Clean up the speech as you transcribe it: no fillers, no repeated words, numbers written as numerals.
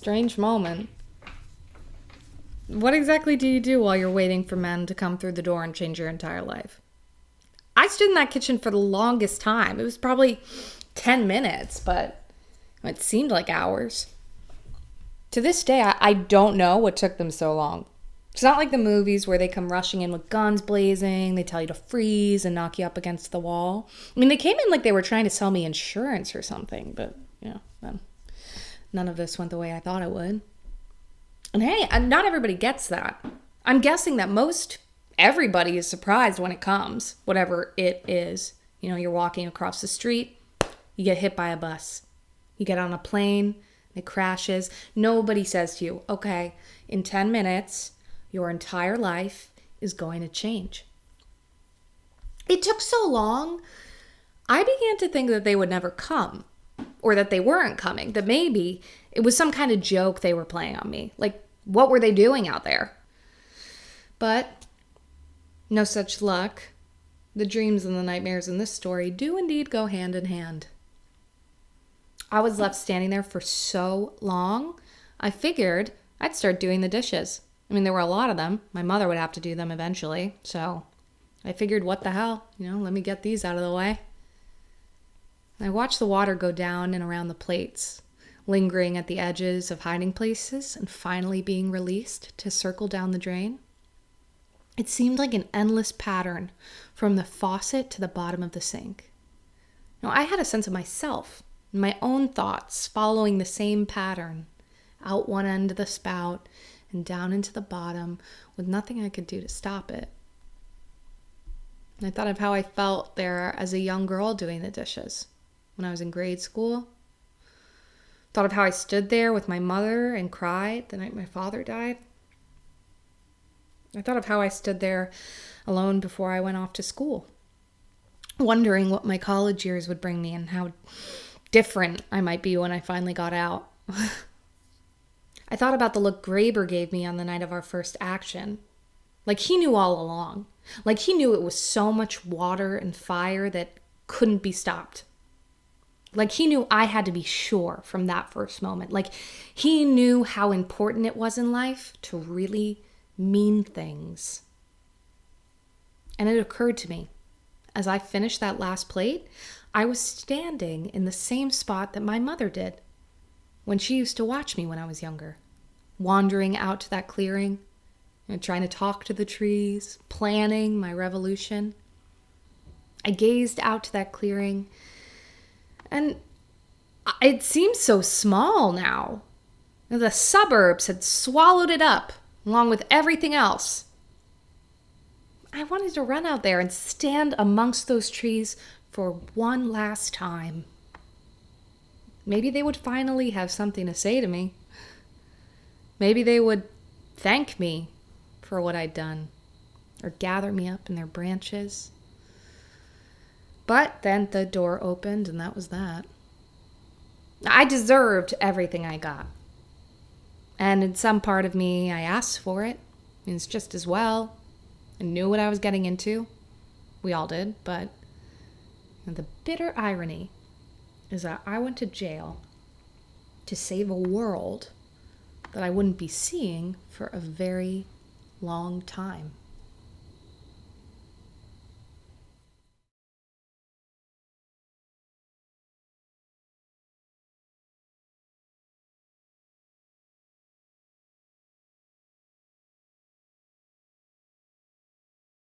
strange moment. What exactly do you do while you're waiting for men to come through the door and change your entire life? I stood in that kitchen for the longest time. It was probably 10 minutes, but it seemed like hours. To this day, I don't know what took them so long. It's not like the movies where they come rushing in with guns blazing, they tell you to freeze and knock you up against the wall. I mean, they came in like they were trying to sell me insurance or something, but, none of this went the way I thought it would. And hey, not everybody gets that. I'm guessing that everybody is surprised when it comes, whatever it is. You're walking across the street, you get hit by a bus. You get on a plane, it crashes. Nobody says to you, okay, in 10 minutes, your entire life is going to change. It took so long, I began to think that they would never come, or that they weren't coming, that maybe it was some kind of joke they were playing on me. Like, what were they doing out there? But no such luck. The dreams and the nightmares in this story do indeed go hand in hand. I was left standing there for so long, I figured I'd start doing the dishes. I mean, there were a lot of them. My mother would have to do them eventually. So I figured, what the hell? Let me get these out of the way. I watched the water go down and around the plates, lingering at the edges of hiding places and finally being released to circle down the drain. It seemed like an endless pattern from the faucet to the bottom of the sink. Now, I had a sense of myself, my own thoughts following the same pattern, out one end of the spout and down into the bottom with nothing I could do to stop it. And I thought of how I felt there as a young girl doing the dishes when I was in grade school. Thought of how I stood there with my mother and cried the night my father died. I thought of how I stood there alone before I went off to school, wondering what my college years would bring me and how different I might be when I finally got out. I thought about the look Graber gave me on the night of our first action. Like he knew all along. Like he knew it was so much water and fire that couldn't be stopped. Like he knew I had to be sure from that first moment. Like he knew how important it was in life to really mean things. And it occurred to me, as I finished that last plate, I was standing in the same spot that my mother did when she used to watch me when I was younger, wandering out to that clearing and trying to talk to the trees, planning my revolution. I gazed out to that clearing, and it seemed so small now. The suburbs had swallowed it up, along with everything else. I wanted to run out there and stand amongst those trees for one last time. Maybe they would finally have something to say to me. Maybe they would thank me for what I'd done, or gather me up in their branches. But then the door opened, and that was that. I deserved everything I got. And in some part of me, I asked for it. And it's just as well. I knew what I was getting into. We all did, but the bitter irony is that I went to jail to save a world that I wouldn't be seeing for a very long time.